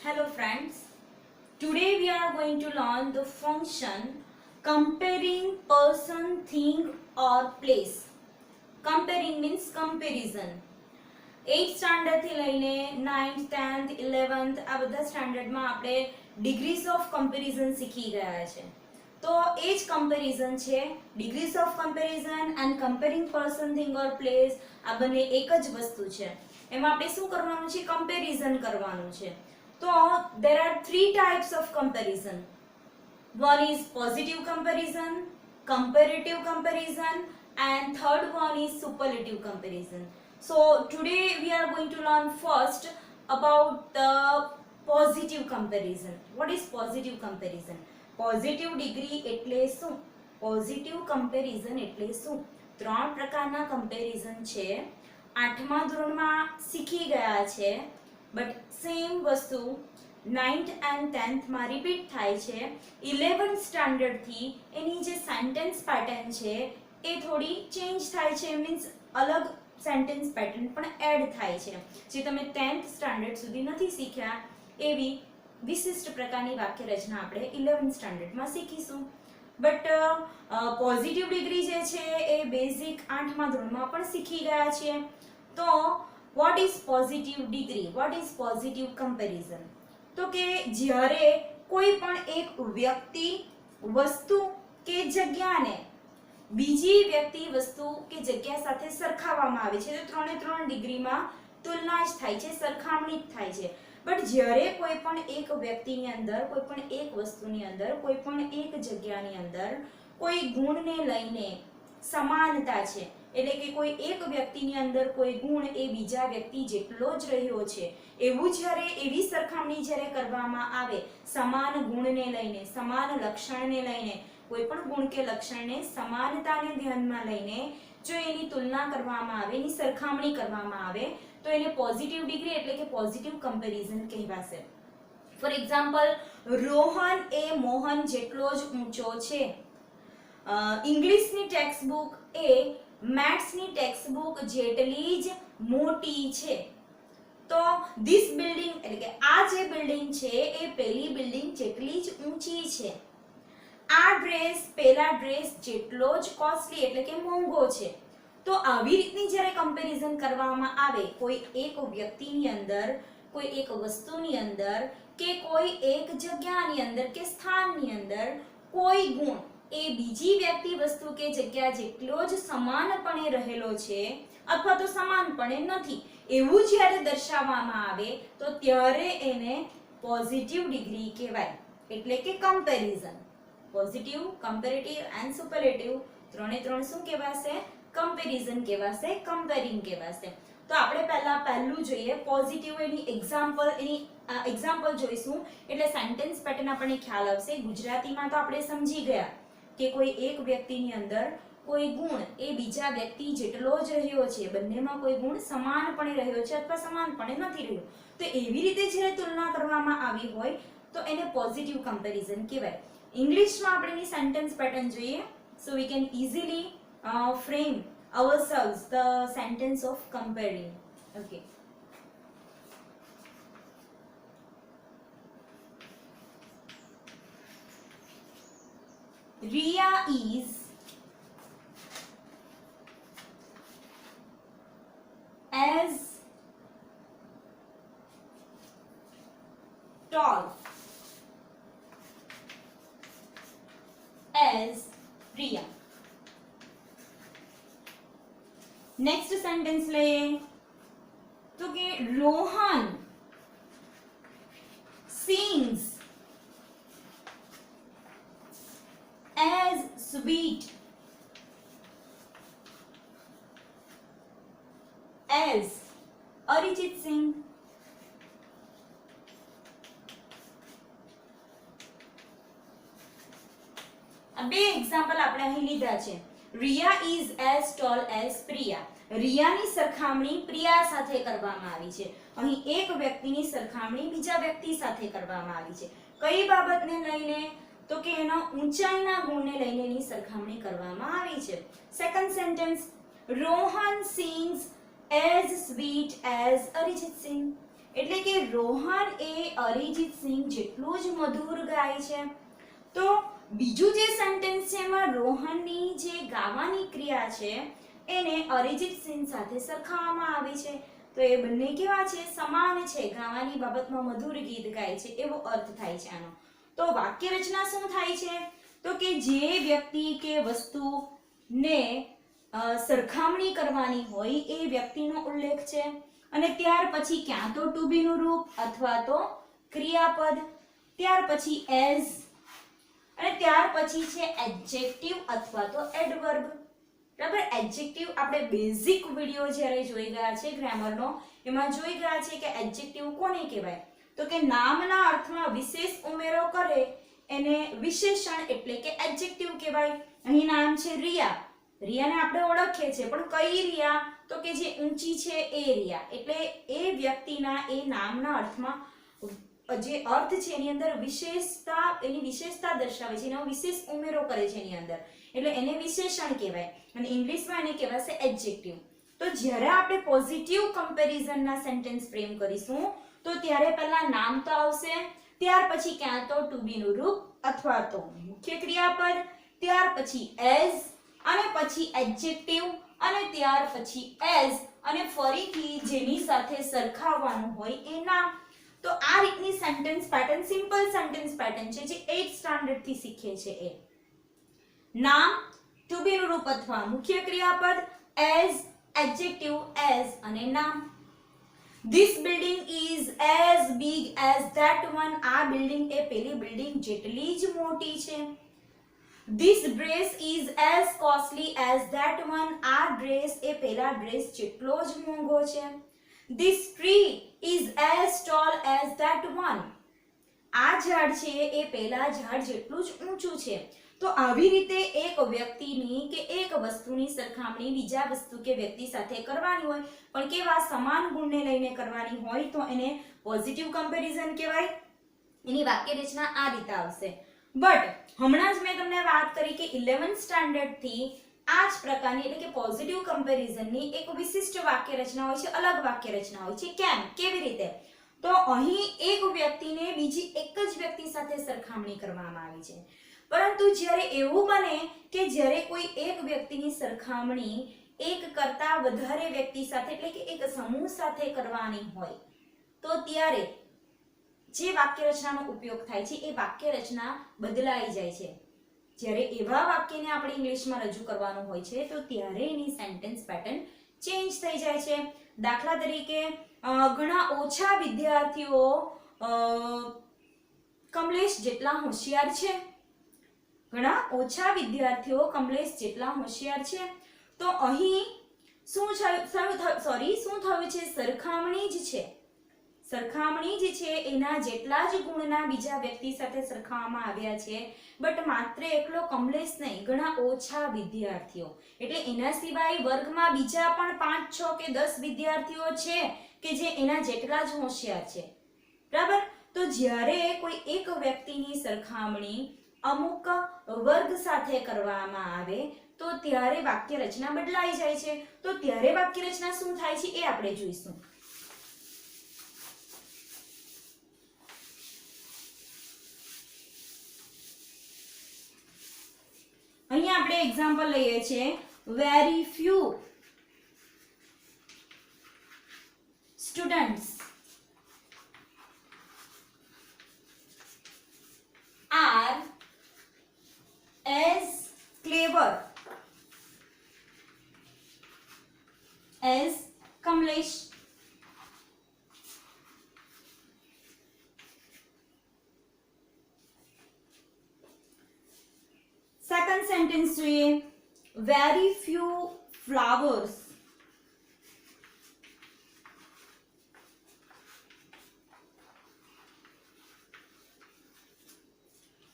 Hello friends, today we are going to learn the function comparing person, thing or place. Comparing means comparison. 8th standard થી લઈને 9th, 10th, 11th આ બધા સ્ટાન્ડર્ડમાં આપણે degrees of comparison શીખી ગયા છે. તો એ જ કમ્પેરિઝન છે. Degrees of comparison and comparing person, thing or place આ બંને એક જ વસ્તુ છે. એમાં આપણે શું કરવાનું છે? કમ્પેરિઝન કરવાનું છે. તો there are three types of comparison. One is positive comparison, comparative comparison, and third one is superlative comparison. So today we are going to learn first about the positive comparison. What is positive comparison? Positive degree એટલે શું? Positive comparison એટલે શું? ત્રણ પ્રકારના comparison છે. 8મા ધોરણમાં શીખી ગયા છે. બટ સેમ વસ્તુ 9th and 10th માં રિપીટ થાય છે. 11th સ્ટાન્ડર્ડ થી એની જે સેન્ટેન્સ પેટર્ન છે એ થોડી ચેન્જ થાય છે, મીન્સ અલગ સેન્ટેન્સ પેટર્ન પણ એડ થાય છે. જે તમે 10th સ્ટાન્ડર્ડ સુધી નથી શીખ્યા એવી વિશિષ્ટ પ્રકારની વાક્ય રચના આપણે 11th સ્ટાન્ડર્ડમાં શીખીશું. બટ પોઝિટિવ ડિગ્રી જે છે એ બેઝિક 8મા ધોરણમાં પણ શીખી ગયા છીએ. તો what is positive degree? What is positive comparison? તો કે જ્યારે કોઈ પણ એક વ્યક્તિ, વસ્તુ કે જગ્યાને બીજી વ્યક્તિ, વસ્તુ કે જગ્યા સાથે સરખાવવામાં આવે છે તો 3 ડિગ્રીમાં તુલના જ થાય છે, સરખામણી જ થાય છે. બટ જ્યારે કોઈ પણ એક વ્યક્તિની અંદર, કોઈ પણ એક વસ્તુની અંદર, કોઈ પણ એક જગ્યાની અંદર કોઈ ગુણને લઈને સમાનતા છે, એટલે કે કોઈ એક વ્યક્તિની અંદર કોઈ ગુણ એ બીજા વ્યક્તિ જેટલો જ રહ્યો છે, એવું જ્યારે એવી સરખામણી જ્યારે કરવામાં આવે સમાન ગુણને લઈને, સમાન લક્ષણને લઈને, કોઈ પણ ગુણ કે લક્ષણને સમાનતાને ધ્યાનમાં લઈને જો એની તુલના કરવામાં આવે, એની સરખામણી કરવામાં આવે તો એને પોઝિટિવ ડિગ્રી એટલે કે પોઝિટિવ કમ્પેરિઝન કહેવાશે. ફોર એક્ઝામ્પલ, રોહન એ મોહન જેટલો જ ઊંચો છે. ઇંગ્લિશની ટેક્સ્ટ બુક એ મેથ્સની ટેક્સ્ટ બુક જેટલી જ મોટી છે. તો ધીસ બિલ્ડિંગ એટલે કે આ જે બિલ્ડિંગ છે એ પેલી બિલ્ડિંગ જેટલી જ ઊંચી છે. આ ડ્રેસ પેલા ડ્રેસ જેટલો જ કોસ્ટલી એટલે કે મોંઘો છે. તો આવી રીતની જ્યારે કમ્પેરિઝન કરવામાં આવે કોઈ એક વ્યક્તિની અંદર, કોઈ એક વસ્તુની અંદર કે કોઈ એક જગ્યાની અંદર કે સ્થાનની અંદર કોઈ ગુણ એ બીજી વ્યક્તિ, વસ્તુ કે જગ્યા જેટલો જ સમાનપણે રહેલો છે અથવા તો સમાનપણે નથી એવું જ્યારે દર્શાવવામાં આવે તો ત્યારે એને પોઝિટિવ ડિગ્રી કહેવાય, એટલે કે comparison. Positive, comparative and superlative ત્રણે શું કહેવાશે? કમ્પેરિઝન કહેવાશે, કમ્પેરિંગ કહેવાશે. તો આપણે પહેલું જોઈએ પોઝિટિવ. એની એક્ઝામ્પલ જોઈશું એટલે સેન્ટેન્સ પેટર્ન આપણને ખ્યાલ આવશે. ગુજરાતીમાં તો આપણે સમજી ગયા કે કોઈ એક વ્યક્તિની અંદર કોઈ ગુણ એ બીજા વ્યક્તિ જેટલો જ રહ્યો છે, બંનેમાં કોઈ ગુણ સમાનપણે રહ્યો છે અથવા સમાનપણે નથી રહ્યો. તો એવી રીતે જ્યારે તુલના કરવામાં આવી હોય તો એને પોઝિટિવ કમ્પેરિઝન કહેવાય. ઇંગ્લિશમાં આપણે એની સેન્ટેન્સ પેટર્ન જોઈએ. So we can easily frame ourselves the sentence of comparing. Okay. Riya is as tall as Priya. Next sentence લઈએ તો કે Rohan sings as sweet as Arijit સિંહ. આ બે એક્ઝામ્પલ આપણે અહીં લીધા છે. Riya is as tall as Priya. રિયાની સરખામણી પ્રિયા સાથે કરવામાં આવી છે. અહીં એક વ્યક્તિની સરખામણી બીજા વ્યક્તિ સાથે કરવામાં આવી છે. કઈ બાબતને લઈને? તો કે એનો ઊંચાઈના ગુણને લઈને એની સરખામણી કરવામાં આવી છે. Second sentence, Rohan sings as sweet as Arijit Singh. એટલે કે રોહન એ અરિજીત સિંહ જેટલું જ મધુર ગાય છે. તો બીજું જે સેન્ટેન્સ છે એમાં રોહનની જે ગાવાની ક્રિયા છે એને અરિજીત સિંહ સાથે સરખાવવામાં આવી છે. તો એ બંને કેવા છે? સમાન છે. ગાવાની બાબતમાં મધુર ગીત ગાય છે એવો અર્થ થાય છે આનો. તો વાક્ય રચના શું થાય છે? તો કે જે વ્યક્તિ કે વસ્તુને સરખામણી કરવાની હોય એ વ્યક્તિનો ઉલ્લેખ છે. અને ત્યાર પછી ક્યાં તો ટુ બી નું રૂપ અથવા તો ક્રિયાપદ, ત્યાર પછી એઝ, અને ત્યાર પછી છે એડજેક્ટિવ અથવા તો એડવર્બ. બરાબર, એડજેક્ટિવ આપણે બેઝિક વિડિયો જ્યારે જોઈ ગયા છે ગ્રામરનો, એમાં જોઈ ગયા છે કે એડજેક્ટિવ કોને કહેવાય? તો કે નામના અર્થમાં વિશેષ ઉમેરો કરે એને વિશેષણ એટલે કે એડજેક્ટિવ કહેવાય. અહીં નામ છે રિયા. રિયાને આપણે ઓળખીએ છીએ, પણ કઈ રિયા? તો કે જે ઊંચી છે એ રિયા. એટલે એ વ્યક્તિના એ નામના અર્થમાં જે અર્થ છે એની અંદર વિશેષતા, એની વિશેષતા દર્શાવે છે, એનો વિશેષ ઉમેરો કરે છે એની અંદર, એટલે એને વિશેષણ કહેવાય. અને ઇંગ્લિશમાં એને કહેવાશે એડજેક્ટિવ. તો જ્યારે આપણે પોઝિટિવ કમ્પેરિઝનના સેન્ટેન્સ ફ્રેમ કરીશું તો ત્યારે પહેલા નામ તો આવશે, ત્યાર પછી ક્યાં તો ટુ બી નું રૂપ અથવા તો મુખ્ય ક્રિયાપદ, ત્યાર પછી એઝ, અને પછી એડજેક્ટિવ, અને ત્યાર પછી એઝ, અને ફરીથી જેની સાથે સરખાવવાનું હોય એ નામ. તો આ રીતની sentence pattern, simple sentence pattern છે જે 8th સ્ટાન્ડર્ડ થી શીખે છે. એ નામ, ટુ બી નું રૂપ અથવા મુખ્ય ક્રિયાપદ, એઝ, એડજેક્ટિવ, એઝ અને નામ. This building is as big as that one. આ બિલ્ડિંગ એ પેલી બિલ્ડિંગ જેટલી જ મોટી છે. This dress is as costly as that one. આ ડ્રેસ એ પેલા ડ્રેસ જેટલો જ મોંઘો છે. This tree is as tall as that one. આ ઝાડ છે એ પેલા ઝાડ જેટલું જ ઊંચું છે. તો આવી રીતે એક વ્યક્તિની કે એક વસ્તુની સરખામણી બીજા વસ્તુ કે વ્યક્તિ સાથે કરવાની હોય, પણ કેવા સમાન ગુણને લઈને કરવાની હોય તો એને પોઝિટિવ કમ્પેરિઝન કહેવાય. એની વાક્ય રચના આ રીતે આવશે. બટ હમણાં જ મેં તમને વાત કરી કે 11th સ્ટાન્ડર્ડ થી આ જ પ્રકારની એટલે કે પોઝિટિવ કમ્પેરિઝનની એક વિશિષ્ટ વાક્ય રચના હોય છે, અલગ વાક્ય રચના હોય છે. કેમ? કેવી રીતે? તો અહીં એક વ્યક્તિને બીજી એક જ વ્યક્તિ સાથે સરખામણી કરવામાં આવી છે. પરંતુ જ્યારે એવું બને કે જ્યારે કોઈ એક વ્યક્તિની સરખામણી એક કરતા વધારે વ્યક્તિ સાથે એટલે કે એક સમૂહ સાથે કરવાની હોય તો ત્યારે જે વાક્ય રચનાનો ઉપયોગ થાય છે એ વાક્ય રચના બદલાઈ જાય છે. જ્યારે એવા વાક્યને આપણે ઇંગ્લિશમાં રજૂ કરવાનું હોય છે તો ત્યારે એની સેન્ટેન્સ પેટર્ન ચેન્જ થઈ જાય છે. દાખલા તરીકે ઘણા ઓછા વિદ્યાર્થીઓ કમલેશ જેટલા હોશિયાર છે. ઘણા ઓછા વિદ્યાર્થીઓ કમલેશ જેટલા હોશિયાર છે. તો અહીં શું થયું છે? સરખામણી જ છે. સરખામણી જ છે એના જેટલા જ ગુણના બીજા વ્યક્તિ સાથે સરખાવવામાં આવ્યા છે. બટ માત્ર એકલો કમલેશ નહીં, ઘણા ઓછા વિદ્યાર્થીઓ, એટલે એના સિવાય વર્ગમાં બીજા પણ 5, 6 કે 10 વિદ્યાર્થીઓ છે કે જે એના જેટલા જ હોશિયાર છે. બરાબર? તો જ્યારે કોઈ એક વ્યક્તિની સરખામણી અમુક વર્ગ સાથે કરવામાં આવે તો ત્યારે વાક્ય રચના બદલાઈ જાય છે. તો ત્યારે વાક્ય રચના શું થાય છે એ આપણે જોઈશું. અહીંયા આપણે એક્ઝામ્પલ લઈએ છીએ. Very few students are as clever as Kamlesh. Second sentence જોઈએ. Very few flowers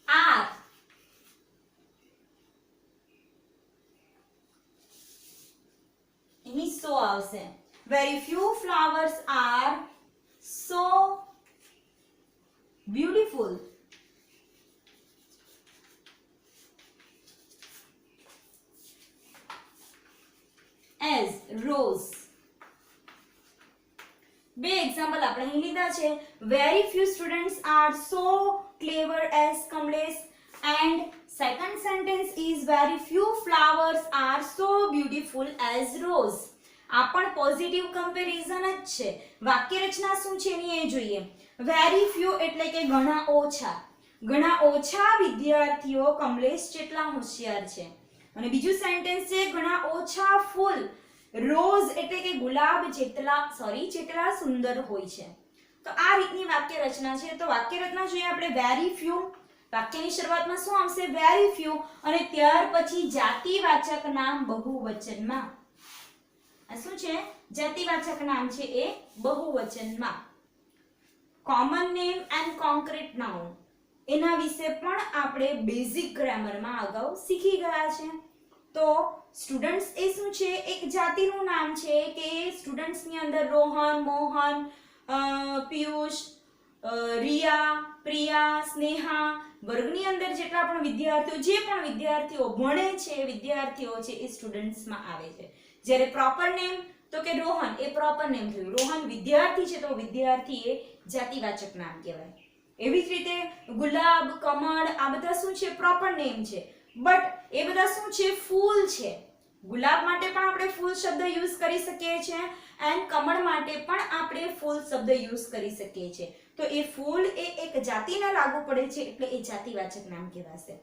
are અહીં so આવશે. Very few flowers are so beautiful as rose. બે એક્ઝામ્પલ આપણે અહીં લીધા છે very few students are so clever as Kamlesh and second sentence is very few flowers are so beautiful as rose. આ પણ positive comparison જ છે. વાક્ય રચના શું છે એની એ જોઈએ. very few એટલે કે ઘણા ઓછા વિદ્યાર્થીઓ કમલેશ જેટલા હોશિયાર છે. અને બીજું સેન્ટેન્સ છે ઘણા ઓછા ફૂલ રોઝ એટલે કે ગુલાબ જેટલા સુંદર હોય છે. તો આ રીતની વાક્ય રચના છે. તો વાક્ય રચના જોઈએ આપણે very few. વાક્યની શરૂઆતમાં શું આવશે very few અને ત્યાર પછી જાતિવાચક નામ બહુવચનમાં. આ શું છે જાતિવાચક નામ છે એ બહુવચનમાં. Common name and concrete noun એના વિશે પણ આપણે બેઝિક ગ્રામરમાં અગાઉ શીખી ગયા છે. તો સ્ટુડન્ટ્સ એ શું છે એક જાતિનું નામ છે કે સ્ટુડન્ટ્સની અંદર રોહન, મોહન, પિયુષ, રિયા, પ્રિયા, સ્નેહા વર્ગની અંદર જેટલા પણ વિદ્યાર્થીઓ ભણે છે વિદ્યાર્થીઓ છે એ સ્ટુડન્ટ્સમાં આવે છે. જ્યારે પ્રોપર નેમ તો કે રોહન એ પ્રોપર નેમ થયું. રોહન વિદ્યાર્થી છે તો વિદ્યાર્થી એ જાતિવાચક નામ કહેવાય. એવી જ રીતે ગુલાબ, કમળ આ બધા શું છે પ્રોપર નેમ છે બટ એ બધા શું છે ફૂલ છે. ગુલાબ માટે પણ આપણે ફૂલ શબ્દ યુઝ કરી શકીએ છીએ એન્ડ કમળ માટે પણ આપણે ફૂલ શબ્દ યુઝ કરી શકીએ છીએ. તો એ ફૂલ એ એક જાતિને લાગુ પડે છે એટલે એ જાતિવાચક નામ કહેવાશે.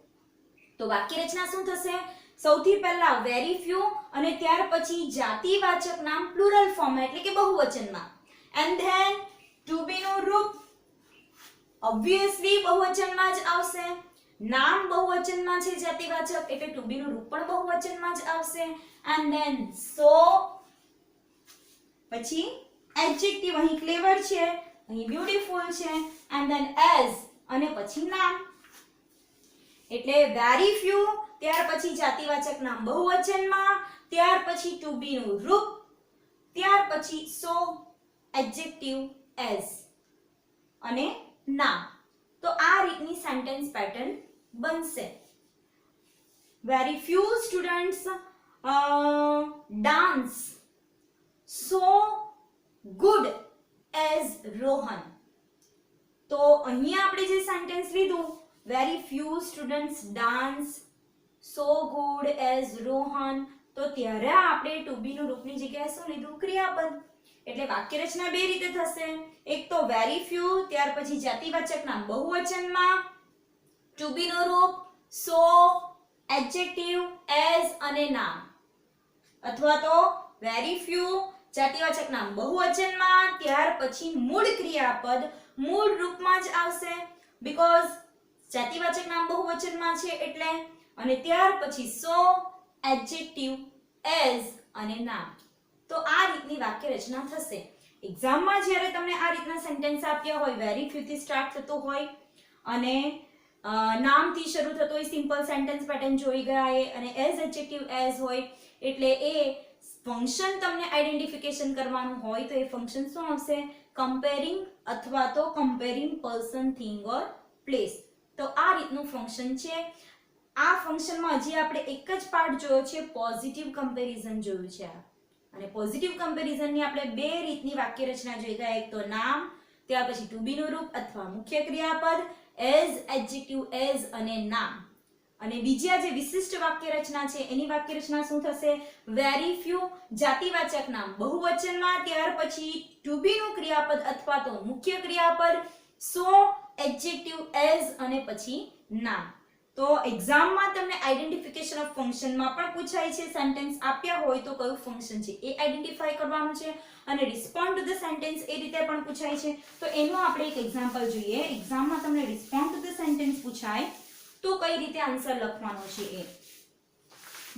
તો વાક્ય રચના શું થશે સૌથી પહેલા very few અને ત્યાર પછી જાતિવાચક નામ પ્લુરલ ફોર્મમાં એટલે કે બહુવચનમાં એન્ડ ધેન to be નું રૂપ obviously બહુવચનમાં જ આવશે. નામ બહુવચનમાં છે જાતિવાચક એટલે to be નું રૂપ પણ બહુવચનમાં જ આવશે એન્ડ ધેન so પછી એડજેક્ટિવ અહીં ક્લેવર છે અહીં બ્યુટીફુલ છે એન્ડ ધેન as અને પછી નામ એટલે very few ત્યાર પછી જાતિવાચક નામ બહુવચનમાં ત્યાર પછી to be નું રૂપ ત્યાર પછી so એડજેક્ટિવ as અને નામ. તો આ રીતની સેન્ટેન્સ પેટર્ન બનશે. very few students dance so good as Rohan. તો અહીંયા આપણે જે સેન્ટેન્સ લીધું very few students dance so good as Rohan તો ત્યારે આપણે to be નું રૂપની જગ્યાએ શું લીધું ક્રિયાપદ. એટલે વાક્ય રચના બે રીતે થશે. એક તો very few ત્યાર પછી જાતિવાચક નામ બહુવચનમાં to be નું રૂપ so adjective as અને નામ અથવા તો very few જાતિવાચક નામ બહુવચનમાં ત્યાર પછી મૂળ ક્રિયાપદ મૂળ રૂપમાં જ આવશે because જાતિવાચક નામ બહુવચનમાં છે એટલે અને ત્યાર પછી so adjective as અને નામ. તો આ રીતની વાક્ય રચના થશે. એક્ઝામમાં જ્યારે તમને આ રીતના સેન્ટેન્સ આપ્યા હોય very few થી સ્ટાર્ટ થતો હોય અને નામથી શરૂ થતો હોય સિમ્પલ સેન્ટેન્સ પેટર્ન જોઈ ગયા અને as એડજેક્ટિવ as હોય એટલે એ ફંક્શન તમને આઈડેન્ટિફિકેશન કરવાનું હોય તો એ ફંક્શન શું આવશે કમ્પેરિંગ અથવા તો comparing person thing or place. તો આ રીતનું ફંક્શન છે. આ ફંક્શનમાં હજી આપણે એક જ પાર્ટ જોયો છે પોઝિટિવ કમ્પેરિઝન જોયું છે અને પોઝિટિવ કમ્પેરિઝનની આપણે બે રીતની વાક્ય રચના જોઈ ગયા. એક તો નામ ત્યાર પછી to be નું રૂપ અથવા મુખ્ય ક્રિયાપદ as એડજેક્ટિવ as અને નામ. અને બીજા જે વિશિષ્ટ વાક્ય રચના છે એની વાક્ય રચના શું થશે very few જાતિવાચક નામ બહુવચનમાં ત્યાર પછી to be નું ક્રિયાપદ અથવા તો મુખ્ય ક્રિયાપદ so એડજેક્ટિવ as અને પછી નામ. તો એક્ઝામમાં તમને આઈડેન્ટિફિકેશન ઓફ ફંક્શનમાં પણ પૂછાય છે. સેન્ટેન્સ આપ્યા હોય તો કયું ફંક્શન છે એ આઈડેન્ટિફાઈ કરવાનું છે અને રિસ્પોન્ડ ટુ ધ સેન્ટેન્સ એ રીતે પણ પૂછાય છે. તો એનું આપણે એક એક્ઝામ્પલ જોઈએ. એક્ઝામમાં તમને રિસ્પોન્ડ ટુ ધ સેન્ટેન્સ પૂછાય તો કઈ રીતે આન્સર લખવાનો છે એ.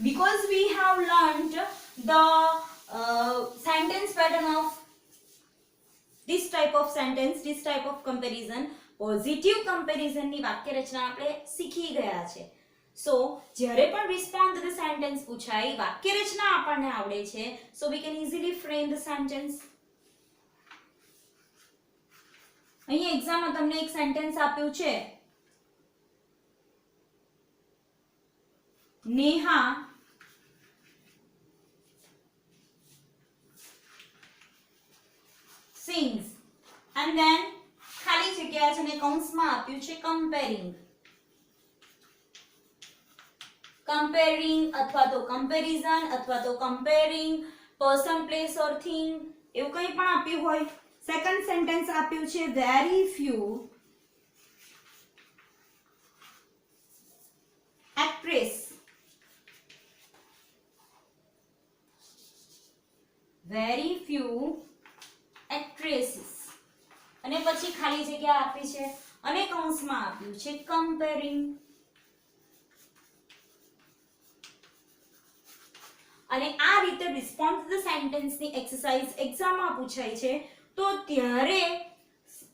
because we have learned the sentence pattern of this type of sentence, this type of comparison, positive કમ્પેરિઝનની વાક્ય રચના આપણે શીખી ગયા છે. સો જ્યારે પણ રિસ્પોન્ડ ટુ ધ સેન્ટેન્સ પૂછાય વાક્ય રચના આપણને આવડે છે so we can easily frame the sentence. અહીંયા એક્ઝામમાં તમને એક સેન્ટેન્સ આપ્યું છે Neha sings and and then ખાલી જગ્યા છે ને કૌંસમાં આપ્યું છે કમ્પેરિંગ. કમ્પેરિંગ અથવા તો કમ્પેરિઝન અથવા તો કમ્પેરિંગ પર્સન, પ્લેસ ઓર થિંગ એવું કંઈ પણ આપ્યું હોય. સેકન્ડ સેન્ટેન્સ આપ્યું છે very few actress. Very few actresses અને પછી ખાલી જગ્યા આપી છે અને કૌંસમાં આપ્યું છે કમ્પેરિંગ. અને આ રીતે રિસ્પોન્ડ ટુ ધ સેન્ટેન્સ ની એક્સરસાઇઝ એક્ઝામમાં પૂછાય છે. તો ત્યારે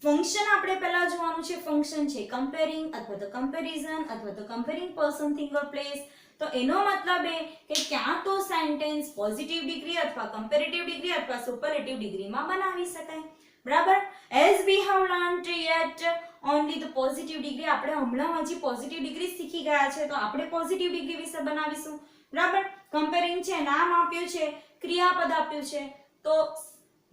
ફંક્શન આપણે પહેલા જોવાનું છે. ફંક્શન છે કમ્પેરિંગ અથવા તો કમ્પેરિઝન અથવા તો comparing person, thing or place. તો એનો મતલબ એ કે ક્યાં તો સેન્ટેન્સ પોઝિટિવ ડિગ્રી અથવા કમ્પેરેટિવ ડિગ્રી અથવા સુપરલેટિવ ડિગ્રીમાં બનાવી શકાય. બરાબર. As we have learnt yet only the positive degree. આપણે હમણાં હજી પોઝિટિવ ડિગ્રી શીખી ગયા છે તો આપણે પોઝિટિવ ડિગ્રી વિશે બનાવીશું. બરાબર. કમ્પેરિંગ છે, નામ આપ્યું છે, ક્રિયાપદ આપ્યું છે. તો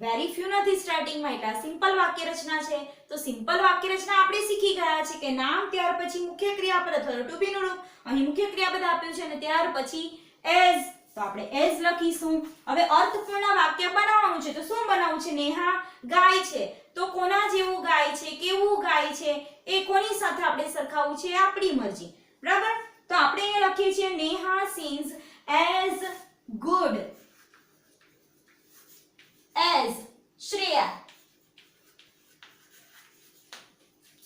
વેરી ફ્યુ નથી સ્ટાર્ટિંગમાં, એટલે સિમ્પલ વાક્ય રચના છે. તો સિમ્પલ વાક્ય રચના આપણે શીખી ગયા છે કે નામ, ત્યાર પછી મુખ્ય ક્રિયાપદ અથવા તો ટુ બી નું રૂપ. અહીં મુખ્ય ક્રિયાપદ આપ્યું છે અને ત્યાર પછી એઝ, તો આપણે એઝ લખીશું. હવે અર્થપૂર્ણ વાક્ય બનાવવાનું છે. તો શું બનાવવું છે? નેહા ગાય છે. તો કોના જેવું ગાય છે, કેવું ગાય છે, એ કોની સાથે આપણે સરખાવવું છે, આપણી મરજી. બરાબર. તો આપણે અહીંયા લખીએ છીએ Neha sings as good as Shreya.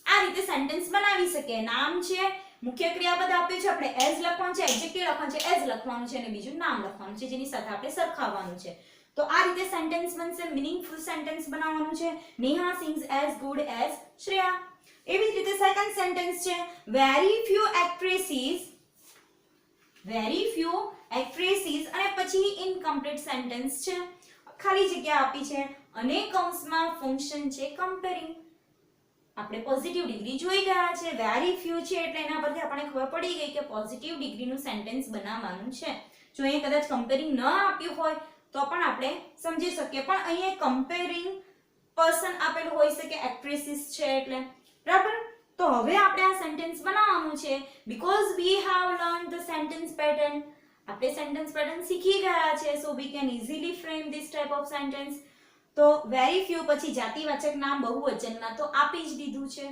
આ રીતે સેન્ટેન્સ બનાવી શકીએ. નામ છે, મુખ્ય ક્રિયાપદ આપ્યું છે, આપણે એઝ લખવાનું છે, એડજેક્ટિવ લખવાનું છે, એઝ લખવાનું છે અને બીજું નામ લખવાનું છે જેની સાથે આપણે સરખાવવાનું છે. તો આ રીતે સેન્ટેન્સ બનશે. મીનિંગફુલ સેન્ટેન્સ બનાવવાનું છે. Neha sings as good as Shreya. એવી જ રીતે સેકન્ડ સેન્ટેન્સ છે very few actresses. Very few actresses અને પછી ઇનકમ્પ્લીટ સેન્ટેન્સ છે, ખાલી જગ્યા આપી છે અને કૌંસમાં ફંક્શન છે કમ્પેરિંગ. આપણે પોઝિટિવ ડિગ્રી જોઈ ગયા છે. વેરી ફ્યુ છે એટલે એના પરથી આપણને ખબર પડી ગઈ કે પોઝિટિવ ડિગ્રીનું સેન્ટેન્સ બનાવવાનું છે. જો અહીંયા કદાચ કમ્પેરિંગ ન આપ્યું હોય તો પણ આપણે સમજી શકીએ. પણ અહીંયા કમ્પેરિંગ પર્સન આપેલું હોઈ શકે, એક્ટ્રેસીસ છે એટલે. બરાબર. તો હવે આપણે આ સેન્ટેન્સ બનાવવાનું છે. Because we have learned the sentence pattern. આપણે સેન્ટેન્સ પેટર્ન શીખી ગયા છે. So we can easily frame this type of sentence. તો વેરી ફ્યુ પછી જાતિવાચક નામ બહુવચનમાં તો આપી જ દીધું છે.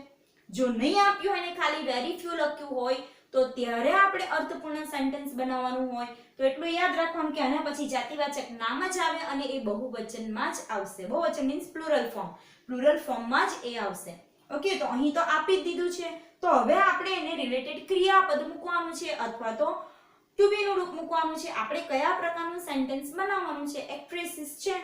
જો નહીં આપ્યું હોય ને ખાલી વેરી ફ્યુ લખ્યું હોય તો ત્યારે આપણે અર્થપૂર્ણ સેન્ટેન્સ બનાવવાનું હોય. તો એટલું યાદ રાખવાનું કે આના પછી જાતિવાચક નામ જ આવે અને એ બહુવચનમાં જ આવશે. બહુવચન મીન્સ પ્લુરલ ફોર્મ. પ્લુરલ ફોર્મમાં જ એ આવશે. ઓકે. તો અહીં તો આપી જ દીધું છે. તો હવે આપણે એને રિલેટેડ ક્રિયાપદ મૂકવાનું છે અથવા તો ટુ બી નું રૂપ મૂકવાનું છે. આપણે કયા પ્રકારનું સેન્ટેન્સ બનાવવાનું છે? એક્ટ્રેસીસ છે.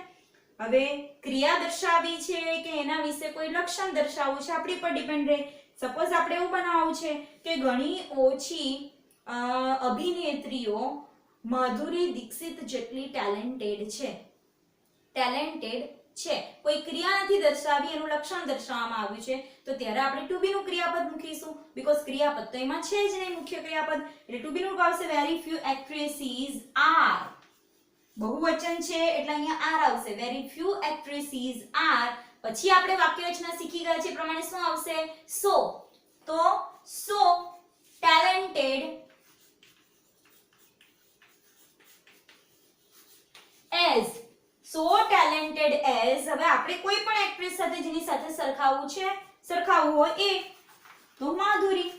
હવે ક્રિયા દર્શાવી છે કે એના વિશે કોઈ લક્ષણ દર્શાવવું છે, આપણી પર ડિપેન્ડ રહે. સપોઝ આપણે એવું બનાવવું છે કે ઘણી ઓછી અભિનેત્રીઓ માધુરી દીક્ષિત જેટલી ટેલેન્ટેડ છે. ટેલેન્ટેડ છે. કોઈ ક્રિયા નથી દર્શાવી, એનું લક્ષણ દર્શાવવામાં આવ્યું છે. તો ત્યારે આપણે ટુ બી નું ક્રિયાપદ મૂકીશું. બીકોઝ ક્રિયાપદ તો એમાં છે જ નહીં, મુખ્ય ક્રિયાપદ. એટલે ટુ બી નું આવશે વેરી ફ્યુ એક્ટ્રેસીસ આર. બહુવચન છે એટલે અહીંયા આર આવશે. Very few actresses are. પછી આપણે વાક્ય રચના શીખી ગયા છે પ્રમાણે શું આવશે? સો. તો સો ટેલેન્ટેડ એઝ. સો ટેલેન્ટેડ એઝ. હવે આપણે કોઈ પણ એક્ટ્રેસ સાથે જેની સાથે સરખાવવું હોય એ. તો માધુરી.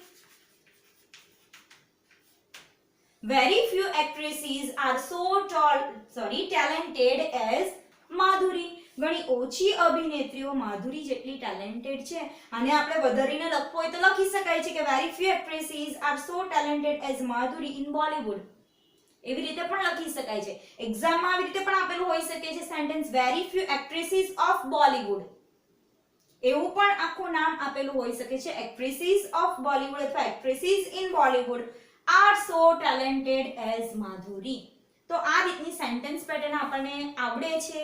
Very few actresses are so talented as માધુરી. ઘણી ઓછી અભિનેત્રીઓ માધુરી જેટલી ટેલેન્ટેડ છે. અને આપણે વધારીને લખવું હોય તો લખી શકાય છે કે very few actresses are so talented as Madhuri in Bollywood. એવી રીતે પણ લખી શકાય છે. એક્ઝામમાં આવી રીતે પણ આપેલું હોઈ શકે છે sentence very few actresses of Bollywood. એવું પણ આખું નામ આપેલું હોઈ શકે છે actresses of Bollywood અથવા actresses in Bollywood are so talented as માધુરી. તો આ રીતની સેન્ટેન્સ પેટર્ન આપણને આવડે છે.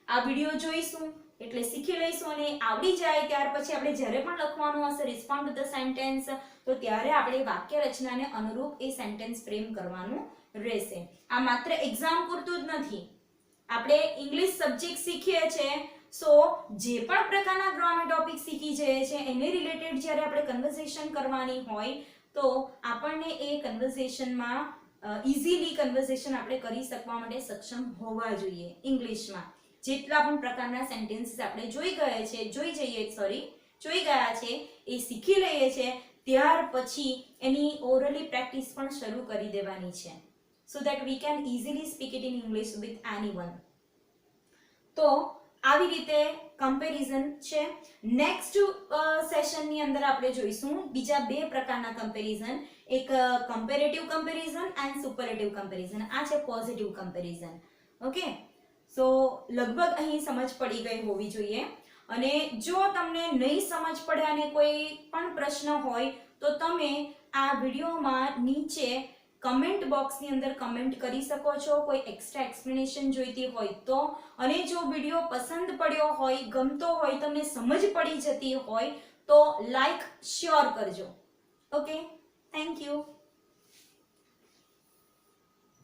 આ વિડિયો જોઈશું એટલે શીખી લઈશું અને આવડી જાય ત્યાર પછી આપણે જ્યારે પણ લખવાનું હશે રિસ્પોન્ડ ટુ ધ સેન્ટેન્સ તો ત્યારે આપણે વાક્ય રચનાને અનુરૂપ એ સેન્ટેન્સ ફ્રેમ કરવાનું રહેશે. આ માત્ર એક્ઝામ પૂરતું જ નથી. આપણે ઇંગ્લિશ સબ્જેક્ટ શીખીએ છીએ સો જે પણ પ્રકારના ગ્રામર ટોપિક શીખી જઈએ છે એને રિલેટેડ જ્યારે આપણે કન્વર્સેશન કરવાની હોય તો આપણને એ કન્વર્સેશનમાં ઇઝીલી કન્વર્સેશન આપણે કરી શકવા માટે સક્ષમ હોવા જોઈએ ઇંગ્લિશમાં. જેટલા પણ પ્રકારના સેન્ટેન્સીસ આપણે જોઈ ગયા છે એ શીખી લઈએ છે ત્યાર પછી એની ઓરલી પ્રેક્ટિસ પણ શરૂ કરી દેવાની છે so that we can easily speak it in English with anyone. તો આવી રીતે કમ્પેરિઝન છે. નેક્સ્ટ સેશનની અંદર આપણે જોઈશું બીજા બે પ્રકારના કમ્પેરિઝન, એક comparative comparison and superlative comparison. આ છે પોઝિટિવ કમ્પેરિઝન. ઓકે, સો લગભગ અહીં સમજ પડી ગઈ હોવી જોઈએ. અને જો તમને નહીં સમજ પડે અને કોઈ પણ પ્રશ્ન હોય તો તમે આ વિડીયોમાં નીચે કમેન્ટ બોક્સની અંદર કમેન્ટ કરી શકો છો. કોઈ એક્સ્ટ્રા એક્સપ્લેનેશન જોઈતી હોય તો, અને જો વિડીયો પસંદ પડ્યો હોય, ગમતો હોય, તમને સમજ પડી જતી હોય તો લાઈક શ્યોર કરજો. Okay, thank you.